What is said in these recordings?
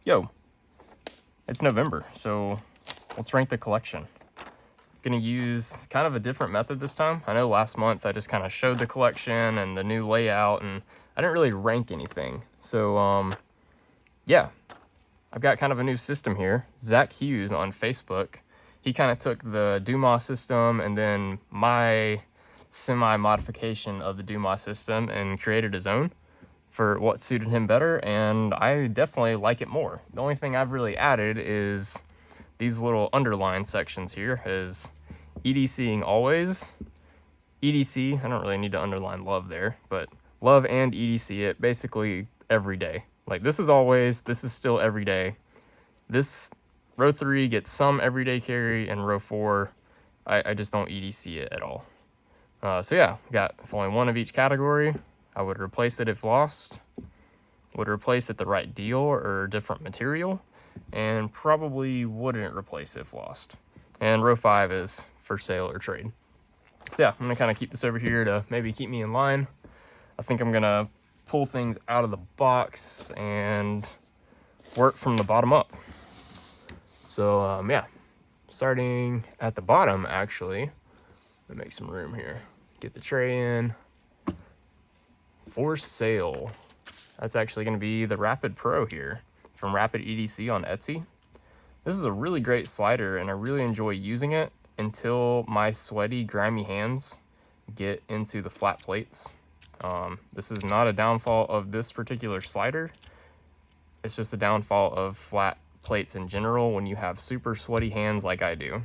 Yo, it's November, so let's rank the collection. Gonna use kind of a different method this time. I know last month I just kind of showed the collection and the new layout, and I didn't really rank anything. So yeah, I've got kind of a new system here. Zach Hughes on Facebook, he kind of took the Dumas system and then my semi-modification of the Dumas system and created his own for what suited him better, and I definitely like it more. The only thing I've really added is these little underline sections here is EDCing always. EDC, I don't really need to underline love there, but love and EDC it basically every day. Like this is always, this is still every day. This row 3 gets some everyday carry, and row 4, I just don't EDC it at all. So yeah, got only one of each category. I would replace it if lost, would replace it the right deal or different material, and probably wouldn't replace if lost. And row 5 is for sale or trade. So yeah, I'm gonna kind of keep this over here to maybe keep me in line. I think I'm gonna pull things out of the box and work from the bottom up. So yeah, starting at the bottom actually, let me make some room here. Get the tray in. For sale, that's actually going to be the Rapid Pro here from Rapid EDC on Etsy. This is a really great slider, and I really enjoy using it until my sweaty, grimy hands get into the flat plates. This is not a downfall of this particular slider. It's just a downfall of flat plates in general. When you have super sweaty hands like I do,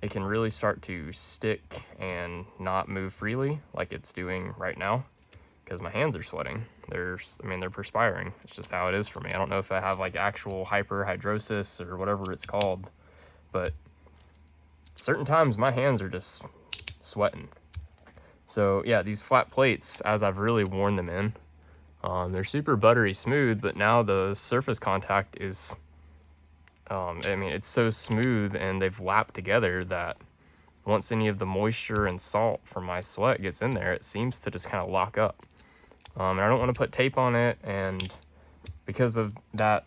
it can really start to stick and not move freely like it's doing right now. Because my hands are sweating. They're perspiring. It's just how it is for me. I don't know if I have like actual hyperhidrosis or whatever it's called, but certain times my hands are just sweating. So yeah, these flat plates, as I've really worn them in, they're super buttery smooth, but now the surface contact is, it's so smooth and they've lapped together that once any of the moisture and salt from my sweat gets in there, it seems to just kind of lock up. And I don't want to put tape on it, and because of that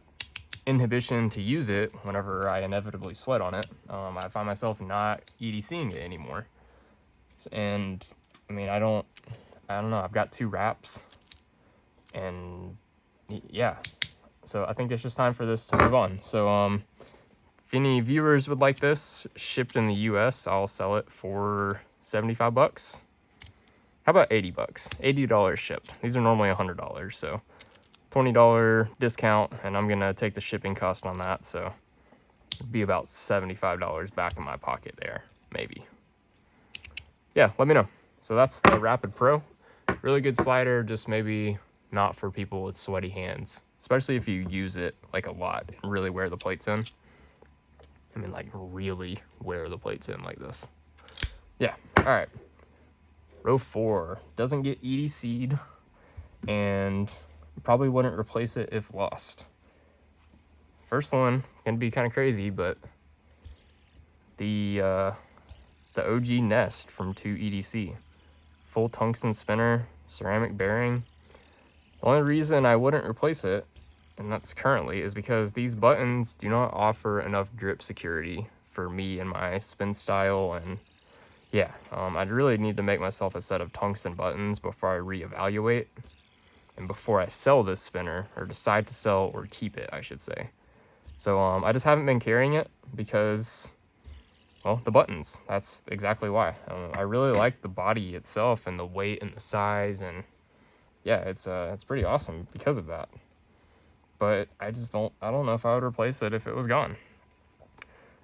inhibition to use it whenever I inevitably sweat on it, I find myself not EDCing it anymore. And I don't know, I've got 2 wraps, and yeah, so I think it's just time for this to move on. So if any viewers would like this shipped in the US, I'll sell it for 75 bucks. How about 80 bucks? $80 shipped. These are normally $100, so $20 discount, and I'm gonna take the shipping cost on that, so it'd be about $75 back in my pocket there, maybe. Yeah, let me know. So that's the Rapid Pro. Really good slider, just maybe not for people with sweaty hands, especially if you use it like a lot and really wear the plates in. Like really wear the plates in like this. Yeah, all right. Row 4 doesn't get EDC'd, and probably wouldn't replace it if lost. First one gonna be kind of crazy, but the OG Nest from 2EDC, full tungsten spinner, ceramic bearing. The only reason I wouldn't replace it, and that's currently, is because these buttons do not offer enough grip security for me and my spin style, and yeah, I'd really need to make myself a set of tungsten buttons before I reevaluate, and before I sell this spinner, or decide to sell or keep it, I should say. So I just haven't been carrying it because, well, the buttons. That's exactly why. I really like the body itself and the weight and the size, and yeah, it's pretty awesome because of that. But I don't know if I would replace it if it was gone.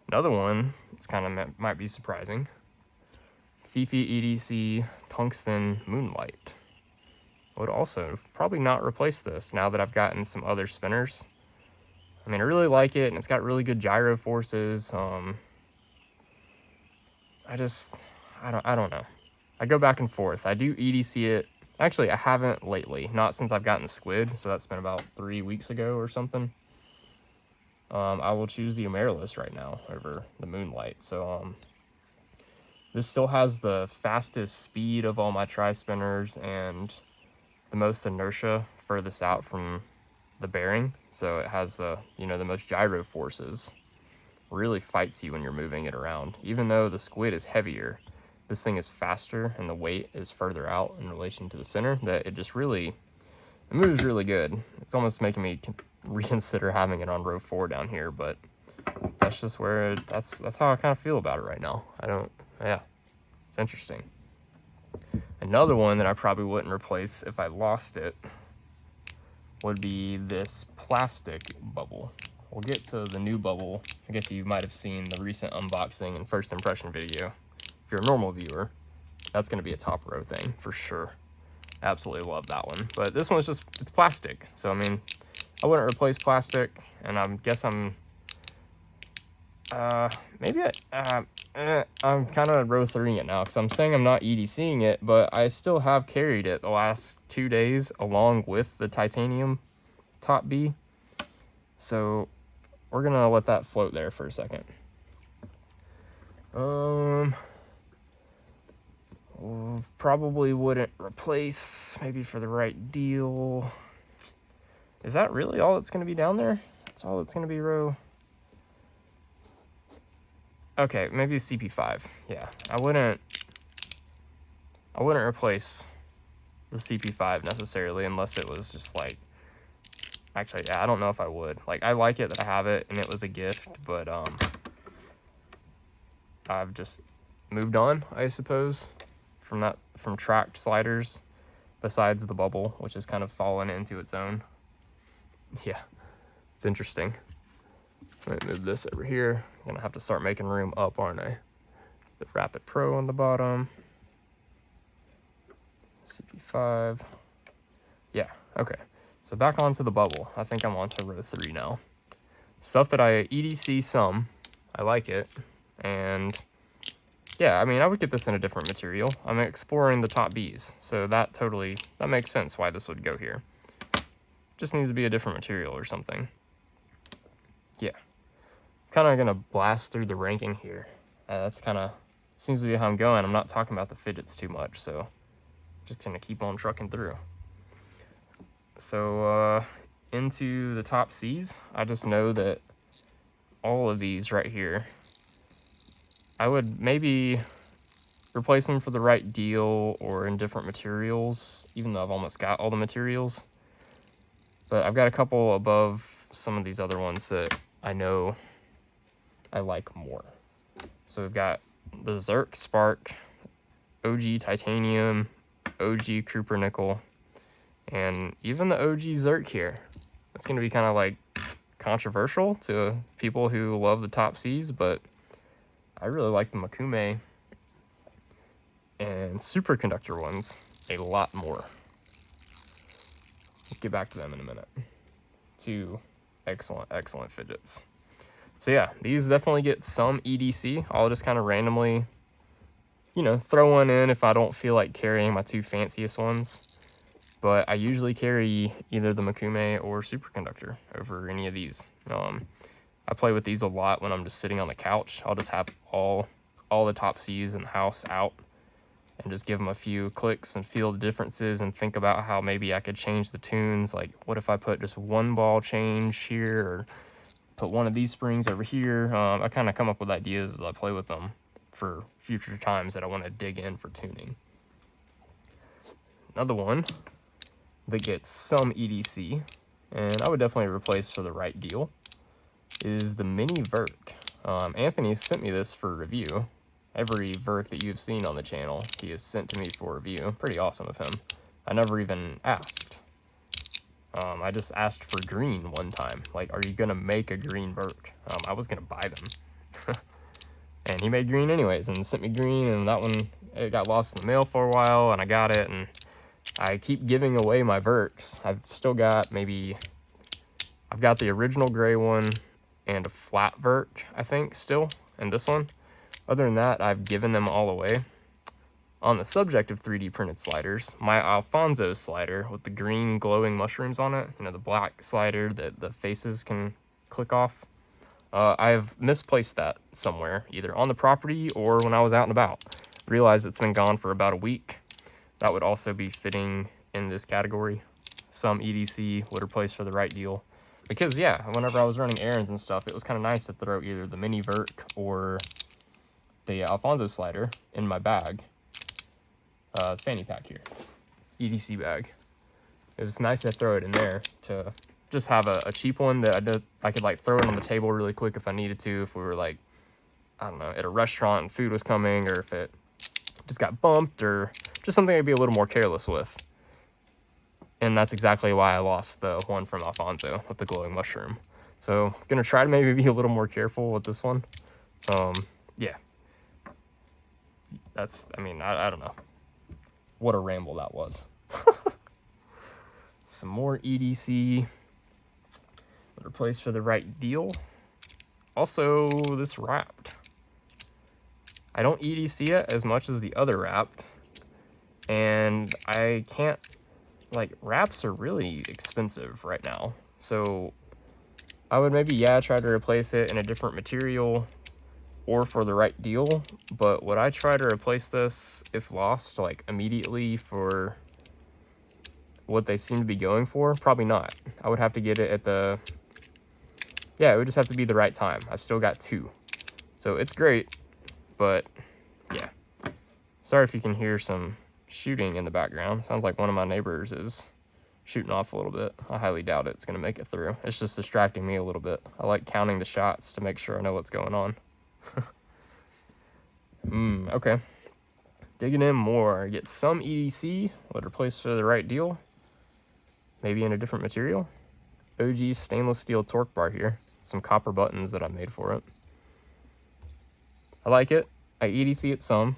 Another one, it's kind of might be surprising. Fifi EDC Tungsten Moonlight. Would also probably not replace this now that I've gotten some other spinners. I really like it, and it's got really good gyro forces. I don't know. I go back and forth. I do EDC it. Actually, I haven't lately. Not since I've gotten the squid, so that's been about 3 weeks ago or something. I will choose the Amaryllis right now over the Moonlight. So this still has the fastest speed of all my tri-spinners and the most inertia furthest out from the bearing, so it has the, you know, the most gyro forces. Really fights you when you're moving it around. Even though the squid is heavier, this thing is faster and the weight is further out in relation to the center, that it just really, it moves really good. It's almost making me reconsider having it on row 4 down here, but that's just where that's how I kind of feel about it right now. Yeah, it's interesting. Another one that I probably wouldn't replace if I lost it would be this plastic bubble. We'll get to the new bubble. I guess you might have seen the recent unboxing and first impression video. If you're a normal viewer, that's going to be a top row thing for sure. Absolutely love that one. But this one's just, it's plastic. So, I mean, I wouldn't replace plastic, and I'm I'm kind of row 3ing it now, because I'm saying I'm not EDCing it, but I still have carried it the last 2 days along with the titanium top B. So we're gonna let that float there for a second. Probably wouldn't replace, maybe for the right deal. Is that really all that's gonna be down there? That's all that's gonna be row. Okay, maybe CP5. Yeah, I wouldn't replace the CP5 necessarily, unless it was just like, actually, yeah, I don't know if I would. Like, I like it that I have it and it was a gift, but I've just moved on, I suppose, from tracked sliders, besides the bubble, which has kind of fallen into its own. Yeah, it's interesting. Let me move this over here. I'm gonna have to start making room up, aren't I? The Rapid Pro on the bottom. CP5. Yeah, okay. So back onto the bubble. I think I'm on to row 3 now. Stuff that I EDC some. I like it. And yeah, I mean, I would get this in a different material. I'm exploring the top Bs. So that makes sense why this would go here. Just needs to be a different material or something. Yeah. Kind of gonna blast through the ranking here. That's kind of seems to be how I'm going. I'm not talking about the fidgets too much, so just gonna keep on trucking through. So into the top Cs, I just know that all of these right here, I would maybe replace them for the right deal or in different materials, even though I've almost got all the materials. But I've got a couple above some of these other ones that I know I like more. So we've got the Zerk Spark, OG Titanium, OG Cooper Nickel, and even the OG Zerk here. It's going to be kind of like controversial to people who love the top Cs, but I really like the Makume and superconductor ones a lot more. We'll get back to them in a minute. 2 excellent fidgets. So yeah, these definitely get some EDC. I'll just kind of randomly, you know, throw one in if I don't feel like carrying my 2 fanciest ones. But I usually carry either the Makume or superconductor over any of these. I play with these a lot when I'm just sitting on the couch. I'll just have all the top Cs in the house out and just give them a few clicks and feel the differences and think about how maybe I could change the tunes. Like, what if I put just one ball change here, or put one of these springs over here? I kind of come up with ideas as I play with them for future times that I want to dig in for tuning. Another one that gets some EDC, and I would definitely replace for the right deal, is the Mini Verk. Anthony sent me this for review. Every Verk that you've seen on the channel, he has sent to me for review. Pretty awesome of him. I never even asked. I just asked for green one time. Like, are you going to make a green Verk? I was going to buy them. And he made green anyways and sent me green, and that one, it got lost in the mail for a while, and I got it, and I keep giving away my Verks. I've still got I've got the original gray one and a flat Verk, I think, still, and this one. Other than that, I've given them all away. On the subject of 3D printed sliders, my Alfonso slider with the green glowing mushrooms on it, you know, the black slider that the faces can click off, I've misplaced that somewhere, either on the property or when I was out and about. Realized it's been gone for about a week. That would also be fitting in this category. some EDC would replace for the right deal. Because, yeah, whenever I was running errands and stuff, it was kind of nice to throw either the mini vert or the Alfonso slider in my bag. Fanny pack here. EDC bag. It was nice to throw it in there to just have a cheap one that I could like throw it on the table really quick if I needed to, if we were like, I don't know, at a restaurant and food was coming, or if it just got bumped, or just something I'd be a little more careless with. And that's exactly why I lost the one from Alfonso with the glowing mushroom. So I'm gonna try to maybe be a little more careful with this one. Yeah. That's, I mean, I don't know. What a ramble that was. Some more EDC. Replace for the right deal. Also, this wrapped. I don't EDC it as much as the other wrapped. And I can't, like, wraps are really expensive right now. So I would maybe, yeah, try to replace it in a different material or for the right deal. But would I try to replace this, if lost, like, immediately for what they seem to be going for? Probably not. I would have to get it at the, yeah, it would just have to be the right time. I've still got 2. So it's great, but yeah. Sorry if you can hear some shooting in the background. Sounds like one of my neighbors is shooting off a little bit. I highly doubt it's going to make it through. It's just distracting me a little bit. I like counting the shots to make sure I know what's going on. Okay. Digging in more. Get some EDC. Would replace for the right deal. Maybe in a different material. OG stainless steel torque bar here. Some copper buttons that I made for it. I like it. I EDC it some.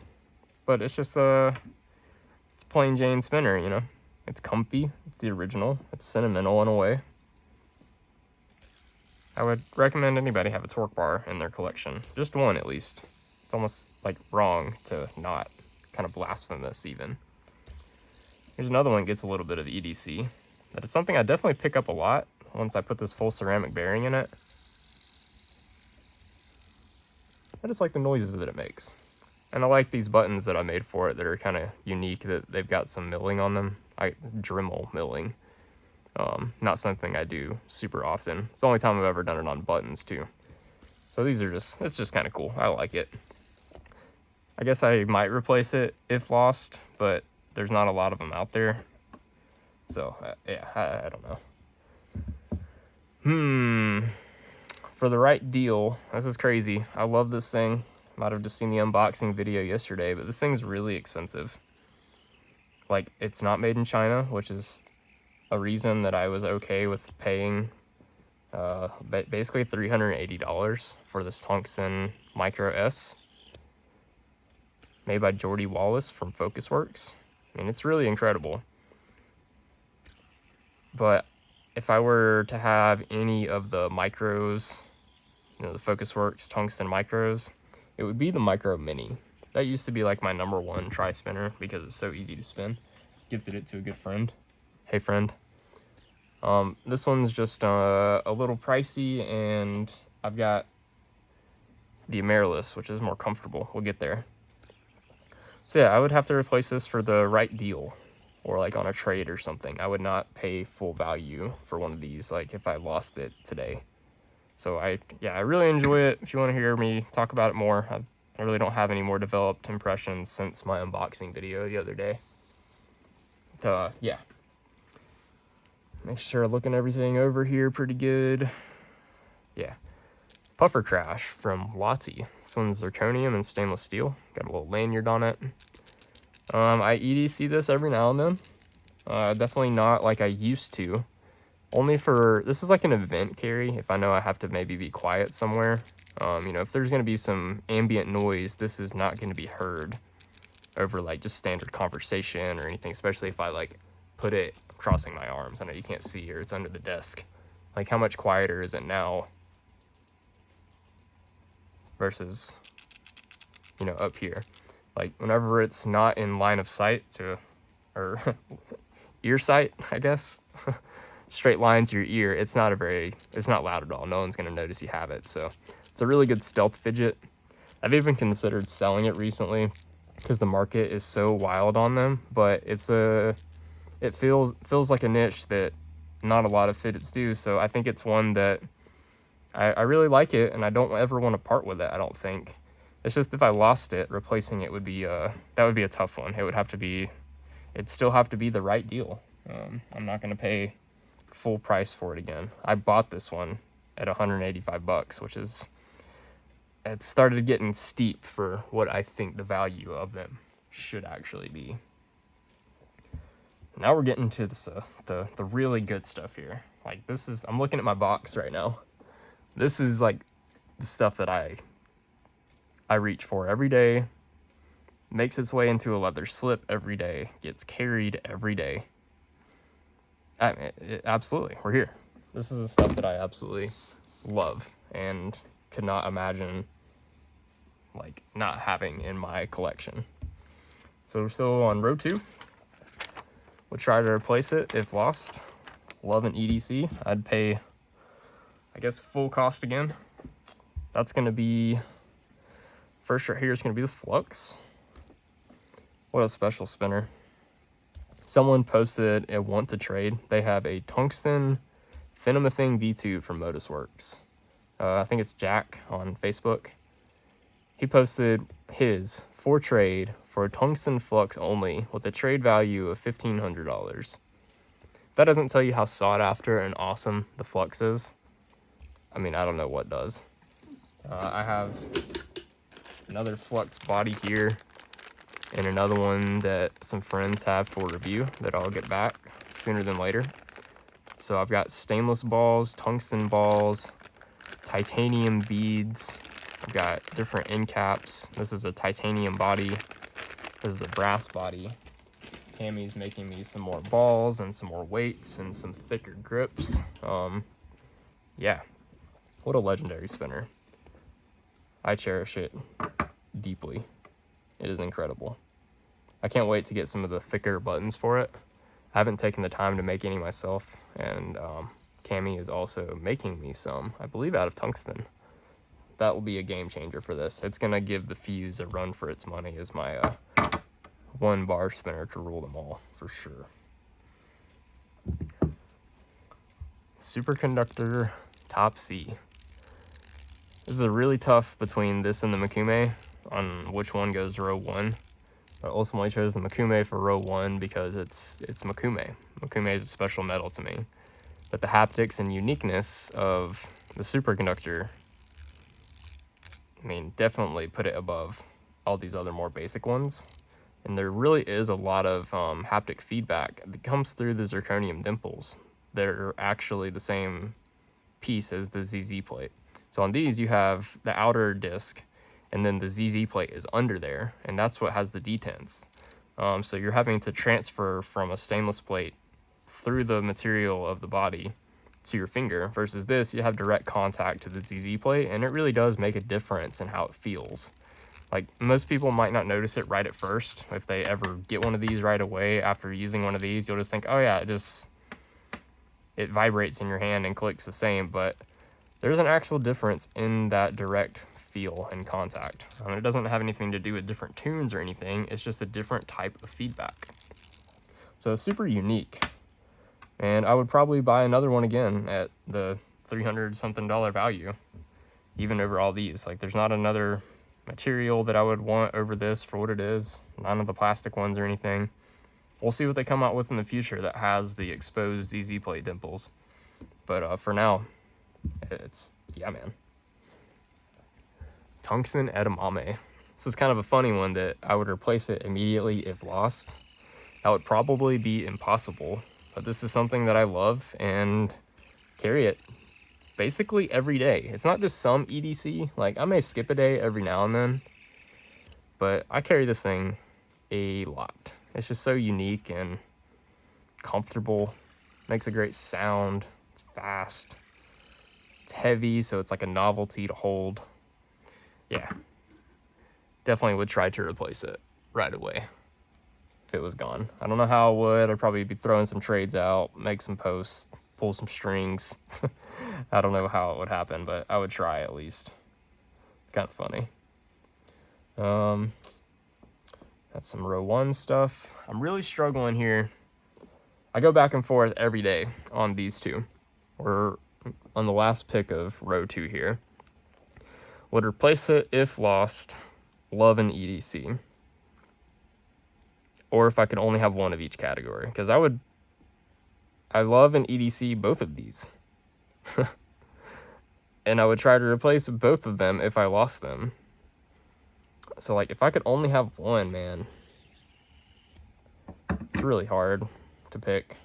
But it's just it's a plain Jane spinner, you know. It's comfy. It's the original. It's sentimental in a way. I would recommend anybody have a torque bar in their collection. Just one at least. It's almost like wrong to not. Kind of blasphemous even. Here's another one that gets a little bit of EDC. But it's something I definitely pick up a lot once I put this full ceramic bearing in it. I just like the noises that it makes. And I like these buttons that I made for it that are kind of unique, that they've got some milling on them. Dremel milling. Not something I do super often. It's the only time I've ever done it on buttons too. So these are just, it's just kind of cool. I like it. I guess I might replace it if lost, but there's not a lot of them out there. So, yeah, I don't know. For the right deal, this is crazy. I love this thing. Might have just seen the unboxing video yesterday, but this thing's really expensive. Like, it's not made in China, which is a reason that I was okay with paying basically $380 for this Tungsten Micro S. Made by Jordy Wallace from Focusworks. I mean, it's really incredible. But if I were to have any of the micros, you know, the Focusworks Tungsten Micros, it would be the Micro Mini. That used to be like my #1 tri-spinner because it's so easy to spin. Gifted it to a good friend. Hey, friend. This one's just a little pricey, and I've got the Amaryllis, which is more comfortable. We'll get there. So yeah, I would have to replace this for the right deal, or like on a trade or something. I would not pay full value for one of these, like if I lost it today. So I really enjoy it. If you want to hear me talk about it more, I really don't have any more developed impressions since my unboxing video the other day. But yeah. Make sure I'm looking everything over here pretty good. Yeah. Puffer Crash from Lottie. This one's zirconium and stainless steel. Got a little lanyard on it. I EDC this every now and then. Definitely not like I used to. Only for, this is like an event carry, if I know I have to maybe be quiet somewhere. You know, if there's going to be some ambient noise, this is not going to be heard over like just standard conversation or anything, especially if I like put it crossing my arms. I know you can't see, or it's under the desk. Like, how much quieter is it now versus, you know, up here? Like, whenever it's not in line of sight or ear sight, I guess, straight line to your ear, it's not loud at all. No one's going to notice you have it. So it's a really good stealth fidget. I've even considered selling it recently because the market is so wild on them, but it's it feels like a niche that not a lot of fidgets do. So I think it's one that I really like it, and I don't ever want to part with it. I don't think. It's just if I lost it, replacing it would be that would be a tough one. It'd still have to be the right deal. I'm not gonna pay full price for it again. I bought this one at $185, which is, it started getting steep for what I think the value of them should actually be. Now we're getting to this, the really good stuff here. Like I'm looking at my box right now. This is like the stuff that I reach for every day, makes its way into a leather slip every day, gets carried every day. I mean, absolutely, we're here. This is the stuff that I absolutely love and could not imagine like not having in my collection. So we're still on row 2. We'll try to replace it if lost. Love an EDC. I'd pay, I guess, full cost again. That's gonna be, first right here is gonna be the Flux. What a special spinner. Someone posted a want to trade. They have a tungsten Phenomathing V2 from Modusworks. I think it's Jack on Facebook. He posted his for trade for a tungsten Flux only with a trade value of $1,500. If that doesn't tell you how sought after and awesome the Flux is, I mean, I don't know what does. I have another Flux body here and another one that some friends have for review that I'll get back sooner than later. So I've got stainless balls, tungsten balls, titanium beads. I've got different end caps. This is a titanium body. This is a brass body. Cammy's making me some more balls and some more weights and some thicker grips. Yeah, what a legendary spinner. I cherish it deeply. It is incredible. I can't wait to get some of the thicker buttons for it. I haven't taken the time to make any myself, and Cammy is also making me some, I believe out of tungsten. That will be a game changer for this. It's gonna give the Fuse a run for its money as my one bar spinner to rule them all, for sure. Superconductor Top C. This is a really tough between this and the Makume on which one goes row 1. I ultimately chose the Makume for row 1 because it's Makume. Makume is a special metal to me. But the haptics and uniqueness of the superconductor, I mean, definitely put it above all these other more basic ones. And there really is a lot of haptic feedback that comes through the zirconium dimples. They're actually the same piece as the ZZ plate. So on these, you have the outer disc, and then the ZZ plate is under there, and that's what has the detents. So you're having to transfer from a stainless plate through the material of the body to your finger, versus this, you have direct contact to the ZZ plate, and it really does make a difference in how it feels. Like, most people might not notice it right at first. If they ever get one of these right away after using one of these, you'll just think, oh yeah, it vibrates in your hand and clicks the same, but there's an actual difference in that direct feel and contact. It doesn't have anything to do with different tunes or anything, it's just a different type of feedback. So super unique. And I would probably buy another one again at the $300 something value, even over all these. Like, there's not another material that I would want over this for what it is. None of the plastic ones or anything. We'll see what they come out with in the future that has the exposed ZZ plate dimples. But for now, it's, yeah, man. Tungsten edamame. This is kind of a funny one that I would replace it immediately if lost. That would probably be impossible, but this is something that I love and carry it basically every day. It's not just some EDC. Like, I may skip a day every now and then, but I carry this thing a lot. It's just so unique and comfortable. Makes a great sound. It's fast. It's heavy, so it's like a novelty to hold. Yeah. Definitely would try to replace it right away if it was gone. I don't know how I would. I'd probably be throwing some trades out, make some posts, pull some strings. I don't know how it would happen, but I would try at least. Kind of funny. That's some row 1 stuff. I'm really struggling here I go back and forth every day on these two. We're on the last pick of row 2 here. Would replace it if lost, love an EDC. Or if I could only have one of each category. Because I love an EDC both of these. And I would try to replace both of them if I lost them. So, like, if I could only have one, man, it's really hard to pick.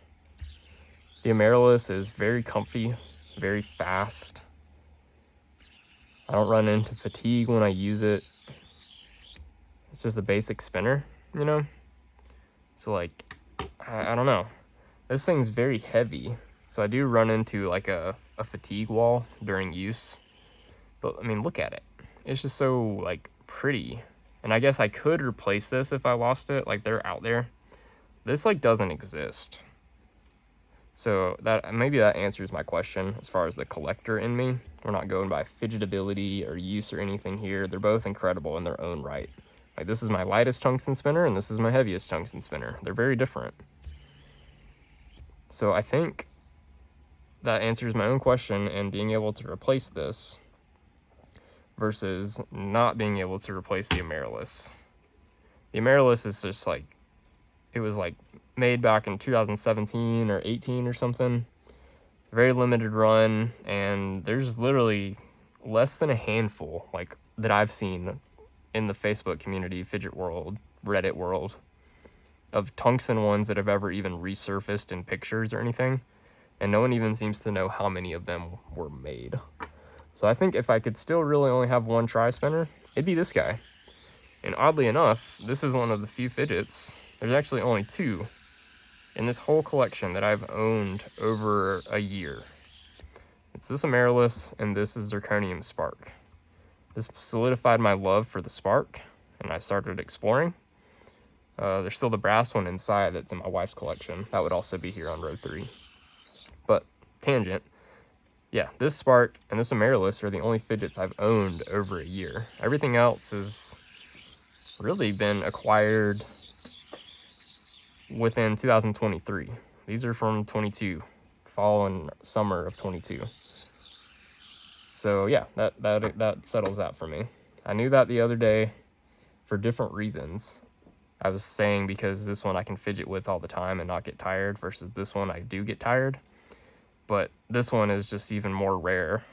The Amaryllis is very comfy, very fast. I don't run into fatigue when I use it. It's just a basic spinner, you know? So, like, I don't know. This thing's very heavy, so I do run into, like, a fatigue wall during use. But, I mean, look at it. It's just so, like, pretty. And I guess I could replace this if I lost it. Like, they're out there. This, like, doesn't exist. So that maybe that answers my question as far as the collector in me. We're not going by fidgetability or use or anything here. They're both incredible in their own right. Like, this is my lightest tungsten spinner and this is my heaviest tungsten spinner. They're very different. So I think that answers my own question, and being able to replace this versus not being able to replace the Amaryllis. The Amaryllis is just like, it was like made back in 2017 or 18 or something. Very limited run, and there's literally less than a handful, like, that I've seen in the Facebook community, Fidget world, Reddit world, of tungsten ones that have ever even resurfaced in pictures or anything. And no one even seems to know how many of them were made. So I think if I could still really only have one tri-spinner, it'd be this guy. And oddly enough, this is one of the few fidgets. There's actually only 2 in this whole collection that I've owned over a year. It's this Amaryllis and this is Zirconium Spark. This solidified my love for the Spark, and I started exploring. There's still the brass one inside that's in my wife's collection. That would also be here on row 3. But, tangent. Yeah, this Spark and this Amaryllis are the only fidgets I've owned over a year. Everything else has really been acquired within 2023. These are from 22, fall and summer of 22. So yeah, that settles that for me. I knew that the other day for different reasons. I was saying because this one I can fidget with all the time and not get tired, versus this one I do get tired. But this one is just even more rare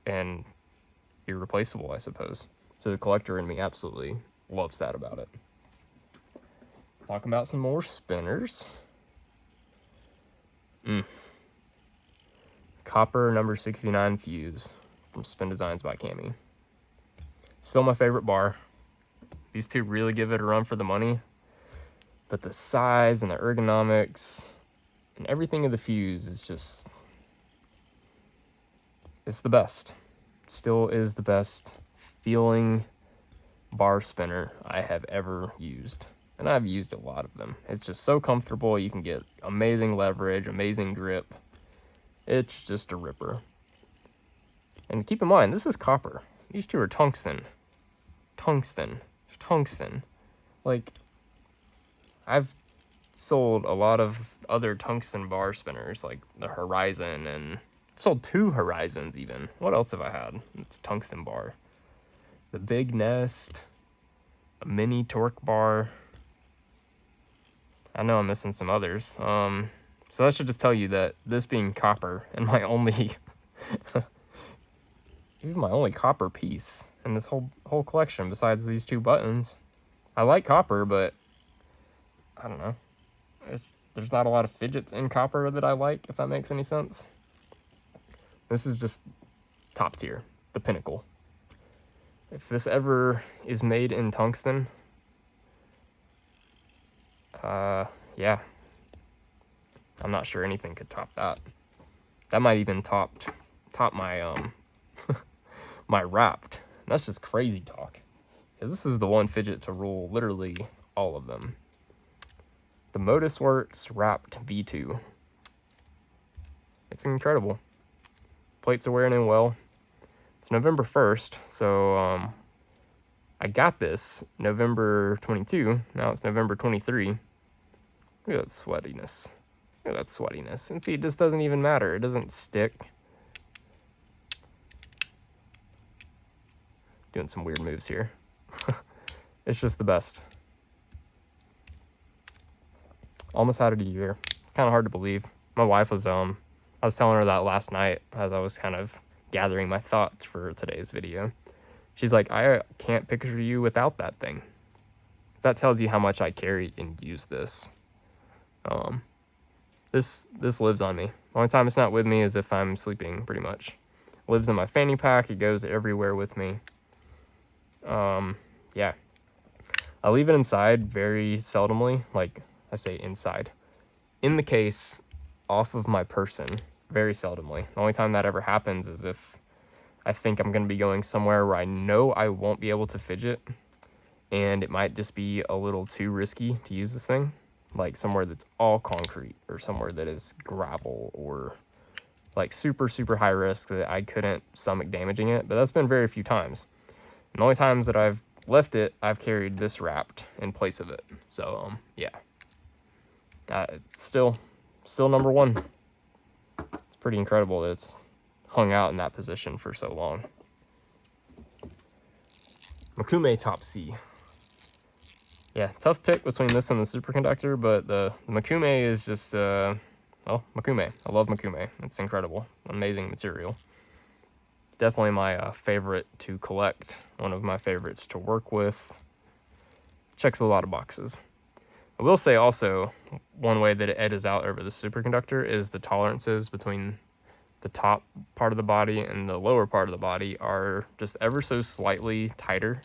and irreplaceable, I suppose. So the collector in me absolutely loves that about it. Talking about some more spinners. Copper number 69 Fuse from Spin Designs by Cami. Still my favorite bar. These two really give it a run for the money. But the size and the ergonomics and everything of the Fuse is just... it's the best. Still is the best feeling bar spinner I have ever used. And I've used a lot of them. It's just so comfortable. You can get amazing leverage, amazing grip. It's just a ripper. And keep in mind, this is copper. These two are tungsten. Tungsten. Like, I've sold a lot of other tungsten bar spinners, like the Horizon, and I've sold 2 Horizons even. What else have I had? It's tungsten bar. The Big Nest, a mini torque bar. I know I'm missing some others. So that should just tell you that this being copper and my only, even my only copper piece in this whole collection besides these 2 buttons. I like copper, but I don't know. There's not a lot of fidgets in copper that I like, if that makes any sense. This is just top tier, the pinnacle. If this ever is made in tungsten, yeah. I'm not sure anything could top that. That might even top my my Wrapped. That's just crazy talk. Because this is the one fidget to rule literally all of them. The Modus Works Wrapped V2. It's incredible. Plates are wearing in well. It's November 1st, so I got this November 22. Now it's November 23. Look at that sweatiness. Look at that sweatiness. And see, it just doesn't even matter. It doesn't stick. Doing some weird moves here. It's just the best. Almost had it a year. Kind of hard to believe. My wife was, I was telling her that last night as I was kind of gathering my thoughts for today's video. She's like, I can't picture you without that thing. That tells you how much I carry and use this. This lives on me. The only time it's not with me is if I'm sleeping, pretty much. It lives in my fanny pack. It goes everywhere with me. Yeah. I leave it inside very seldomly. Like, I say inside. In the case, off of my person, very seldomly. The only time that ever happens is if I think I'm going to be going somewhere where I know I won't be able to fidget, and it might just be a little too risky to use this thing. Like somewhere that's all concrete, or somewhere that is gravel, or like super, super high risk that I couldn't stomach damaging it. But that's been very few times. And the only times that I've left it, I've carried this wrapped in place of it. So, yeah. It's still number one. It's pretty incredible that it's hung out in that position for so long. Makume Top C. Yeah, tough pick between this and the superconductor, but the Makume is just, well, Makume. I love Makume. It's incredible. Amazing material. Definitely my favorite to collect. One of my favorites to work with. Checks a lot of boxes. I will say also, one way that it edges out over the superconductor is the tolerances between the top part of the body and the lower part of the body are just ever so slightly tighter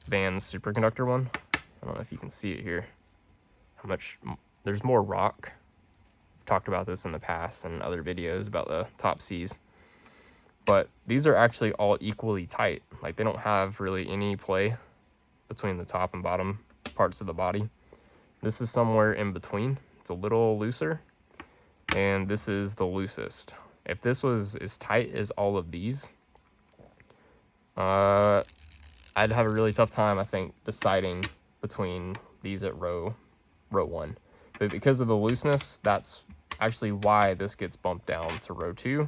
than the superconductor one. I don't know if you can see it here. How much, there's more rock. I've talked about this in the past in other videos about the top C's. But these are actually all equally tight. Like, they don't have really any play between the top and bottom parts of the body. This is somewhere in between. It's a little looser, and this is the loosest. If this was as tight as all of these, I'd have a really tough time, I think, deciding between these at row 1. But because of the looseness, that's actually why this gets bumped down to row 2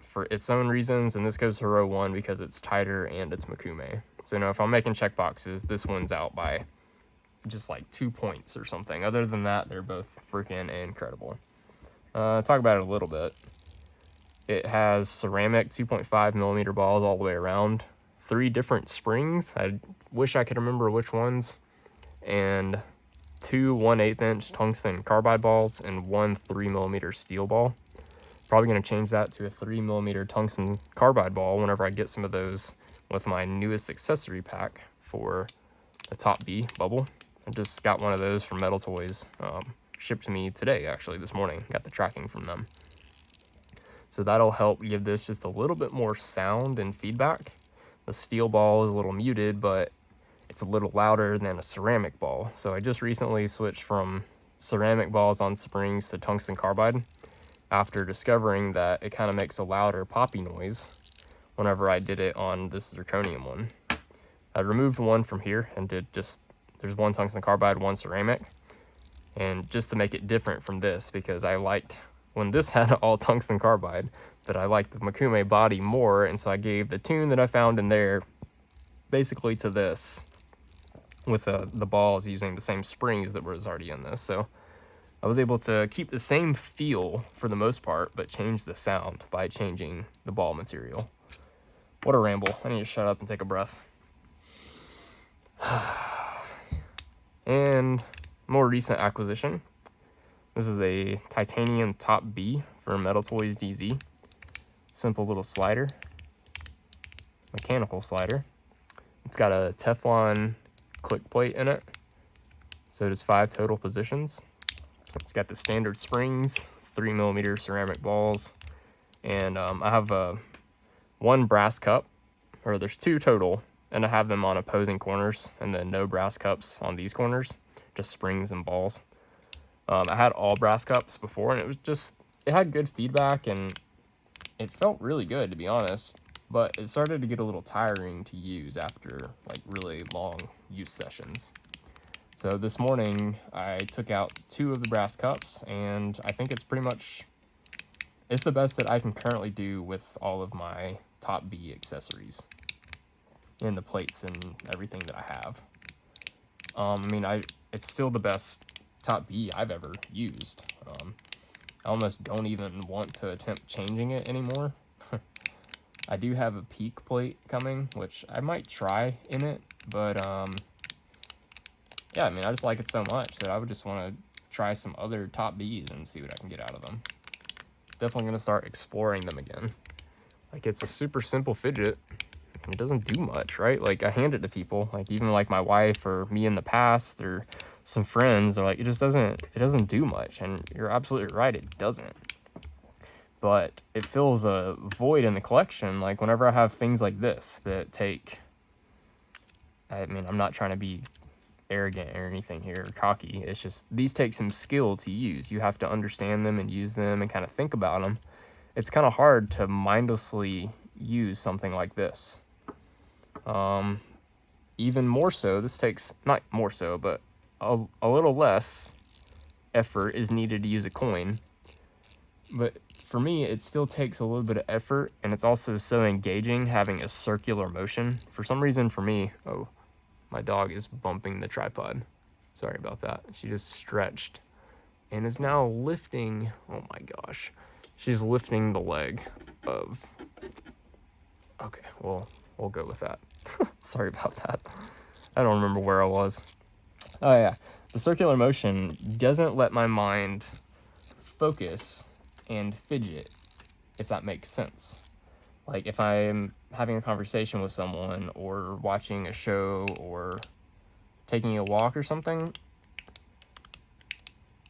for its own reasons, and this goes to row 1 because it's tighter and it's Makume. So, you know, if I'm making check boxes, this one's out by just like 2 points or something. Other than that, they're both freaking incredible. Talk about it a little bit. It has ceramic 2.5 millimeter balls all the way around. 3 different springs. I wish I could remember which ones. And 2 1/8 inch tungsten carbide balls and 1 3 millimeter steel ball. Probably going to change that to a 3 millimeter tungsten carbide ball whenever I get some of those with my newest accessory pack for the top B bubble. I just got one of those from Metal Toys. Shipped to me today, actually, this morning. Got the tracking from them. So that'll help give this just a little bit more sound and feedback. The steel ball is a little muted, but it's a little louder than a ceramic ball. So I just recently switched from ceramic balls on springs to tungsten carbide after discovering that it kind of makes a louder poppy noise whenever I did it on this zirconium one. I removed one from here and did just, there's 1 tungsten carbide, 1 ceramic. And just to make it different from this, because I liked, when this had all tungsten carbide, that I liked the Makume body more, and so I gave the tune that I found in there basically to this, with the balls using the same springs that was already in this. So I was able to keep the same feel for the most part, but change the sound by changing the ball material. What a ramble. I need to shut up and take a breath. And more recent acquisition. This is a titanium top B for Metal Toys DZ. Simple little slider. Mechanical slider. It's got a Teflon click plate in it. So it is 5 total positions. It's got the standard springs, 3 millimeter ceramic balls, and I have 1 brass cup, or there's 2 total, and I have them on opposing corners, and then no brass cups on these corners, just springs and balls. I had all brass cups before, and it was just, it had good feedback, and it felt really good, to be honest, but it started to get a little tiring to use after like really long use sessions. So this morning I took out 2 of the brass cups, and I think it's pretty much, it's the best that I can currently do with all of my top B accessories and the plates and everything that I have. I mean, it's still the best top B I've ever used. I almost don't even want to attempt changing it anymore. I do have a peak plate coming, which I might try in it, but yeah, I mean, I just like it so much that I would just want to try some other top Bs and see what I can get out of them. Definitely going to start exploring them again. Like, it's a super simple fidget. It doesn't do much, right? Like, I hand it to people, like even like my wife or me in the past or some friends are like, it doesn't do much. And you're absolutely right, it doesn't. But it fills a void in the collection. Like, whenever I have things like this that take, I mean, I'm not trying to be arrogant or anything here or cocky. It's just, these take some skill to use. You have to understand them and use them and kind of think about them. It's kind of hard to mindlessly use something like this. Even more so, this takes, not more so, but a little less effort is needed to use a coin. But for me, it still takes a little bit of effort, and it's also so engaging having a circular motion. For some reason, for me, oh, my dog is bumping the tripod. Sorry about that. She just stretched and is now lifting, oh my gosh. She's lifting the leg of, okay, well, we'll go with that. Sorry about that. I don't remember where I was. Oh yeah, the circular motion doesn't let my mind focus and fidget, if that makes sense. Like, if I'm having a conversation with someone or watching a show or taking a walk or something,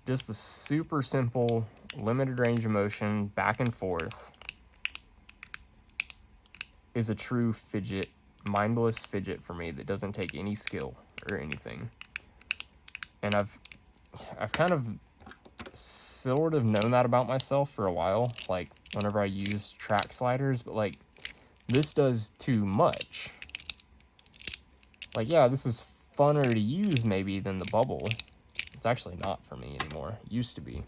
just the super simple limited range of motion back and forth is a true fidget, mindless fidget for me that doesn't take any skill or anything. And I've kind of sort of known that about myself for a while, like whenever I use track sliders, but like this does too much. Like, yeah, this is funner to use maybe than the bubble. It's actually not for me anymore. It used to be.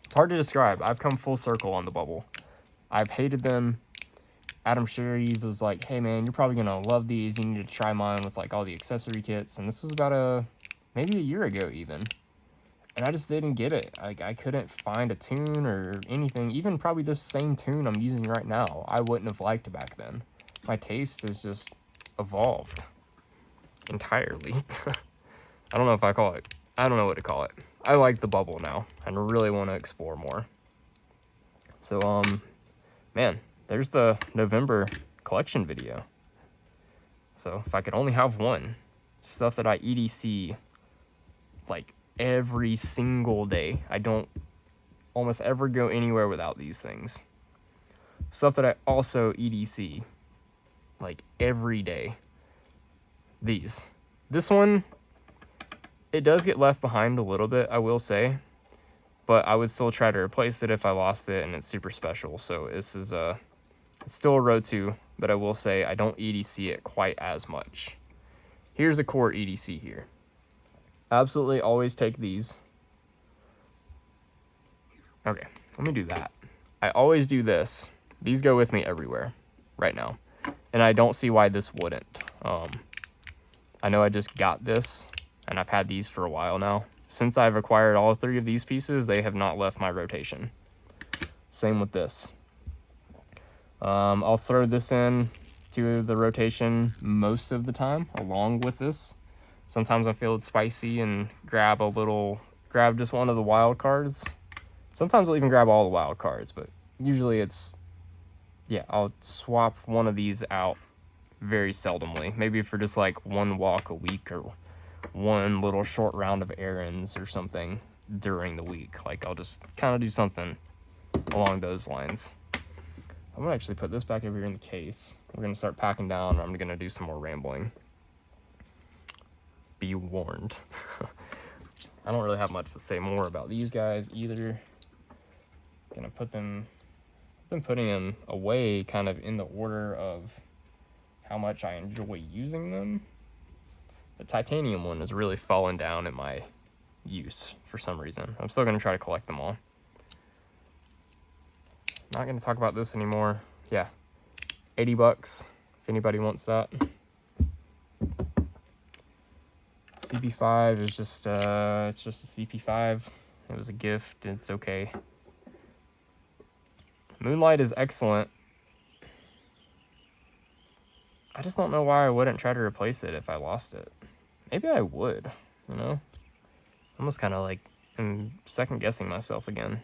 It's hard to describe. I've come full circle on the bubble. I've hated them. Adam Sherry was like, hey man, you're probably gonna love these. You need to try mine with like all the accessory kits. And this was about maybe a year ago even. And I just didn't get it. Like, I couldn't find a tune or anything. Even probably this same tune I'm using right now, I wouldn't have liked back then. My taste has just evolved entirely. I don't know if I call it, I don't know what to call it. I like the bubble now and really want to explore more. So, man, there's the November collection video. So if I could only have one, stuff that I EDC like every single day. I don't almost ever go anywhere without these things. Stuff that I also EDC like every day. This one, it does get left behind a little bit, I will say, but I would still try to replace it if I lost it, and it's super special. So this is it's still a Row 2, but I will say I don't EDC it quite as much. Here's a core EDC here. Absolutely always take these. Okay, let me do that. I always do this. These go with me everywhere right now, and I don't see why this wouldn't. I know I just got this, and I've had these for a while now. Since I've acquired all 3 of these pieces, they have not left my rotation. Same with this. I'll throw this in to the rotation most of the time, along with this. Sometimes I feel it's spicy and grab just one of the wild cards. Sometimes I'll even grab all the wild cards, but usually it's, yeah, I'll swap one of these out very seldomly. Maybe for just like one walk a week or one little short round of errands or something during the week. Like, I'll just kind of do something along those lines. I'm gonna actually put this back over here in the case. We're gonna start packing down, and I'm gonna do some more rambling. Be warned. I don't really have much to say more about these guys either. Gonna put them, I've been putting them away kind of in the order of how much I enjoy using them. The titanium one is really falling down in my use for some reason. I'm still going to try to collect them all. Not going to talk about this anymore. Yeah, 80 bucks if anybody wants that. CP5 is just it's just a CP5. It was a gift. It's okay. Moonlight is excellent. I just don't know why I wouldn't try to replace it if I lost it. Maybe I would, you know? Almost kind of like I'm second guessing myself again.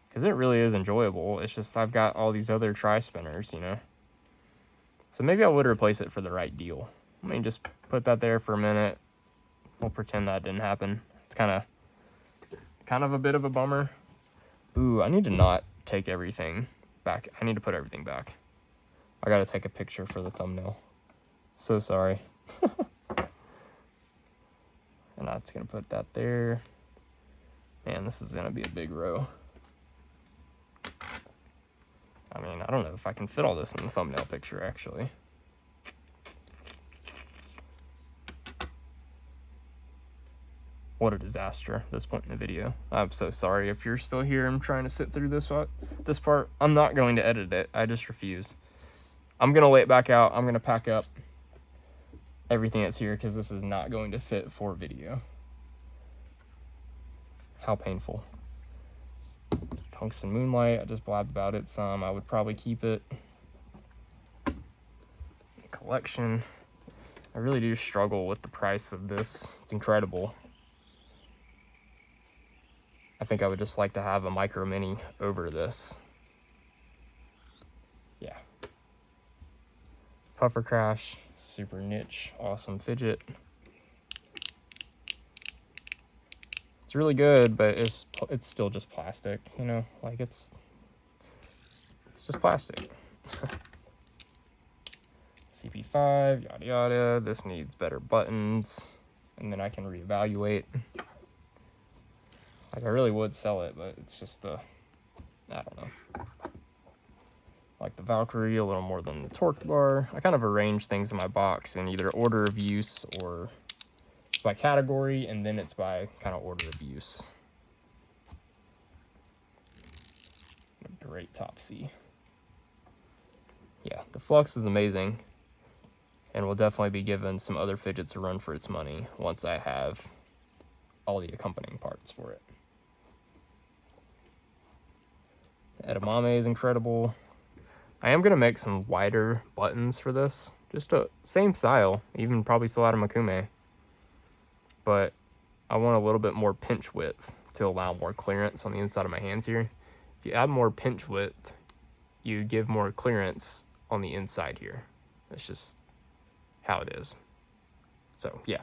Because it really is enjoyable. It's just I've got all these other tri-spinners, you know? So maybe I would replace it for the right deal. I mean, just put that there for a minute. We'll pretend that didn't happen. It's kind of a bit of a bummer. Ooh, I need to not take everything back. I need to put everything back. I gotta take a picture for the thumbnail. So sorry. And I'm just gonna put that there. Man, this is gonna be a big row. I mean, I don't know if I can fit all this in the thumbnail picture, actually. What a disaster at this point in the video. I'm so sorry if you're still here. I'm trying to sit through this part. I'm not going to edit it. I just refuse. I'm going to lay it back out. I'm going to pack up everything that's here because this is not going to fit for video. How painful. Tungsten Moonlight. I just blabbed about it some. I would probably keep it. Collection. I really do struggle with the price of this. It's incredible. I think I would just like to have a micro mini over this. Yeah. Puffer Crash, super niche, awesome fidget. It's really good, but it's still just plastic, you know? Like it's just plastic. CP5, yada yada. This needs better buttons, and then I can reevaluate. Like, I really would sell it, but it's just I don't know. Like the Valkyrie a little more than the torque bar. I kind of arrange things in my box in either order of use or it's by category, and then it's by kind of order of use. A great top C. Yeah, the Flux is amazing, and will definitely be given some other fidgets a run for its money once I have all the accompanying parts for it. Edamame is incredible. I am going to make some wider buttons for this. Just a same style, even probably still out of Makume. But I want a little bit more pinch width to allow more clearance on the inside of my hands here. If you add more pinch width, you give more clearance on the inside here. That's just how it is. So yeah,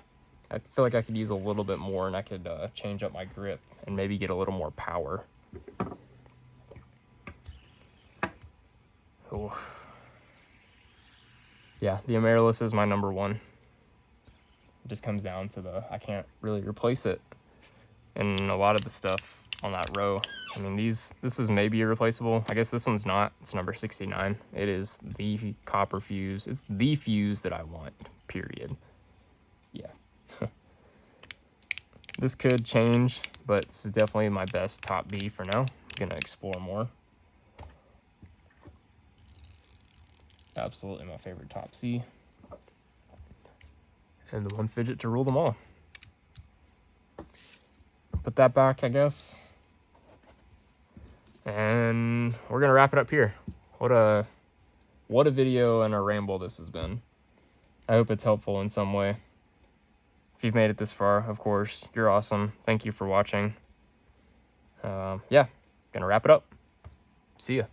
I feel like I could use a little bit more, and I could change up my grip and maybe get a little more power. Oh. Yeah, the Amaryllis is my number one. It just comes down to I can't really replace it. And a lot of the stuff on that row, I mean, this is maybe irreplaceable. I guess this one's not. It's number 69. It is the copper fuse. It's the fuse that I want, period. Yeah. This could change, but this is definitely my best top B for now. I'm gonna explore more. Absolutely my favorite top C. And the one fidget to rule them all. Put that back, I guess. And we're gonna wrap it up here. What a video and a ramble this has been. I hope it's helpful in some way. If you've made it this far, of course, you're awesome. Thank you for watching. Yeah, gonna wrap it up. See ya.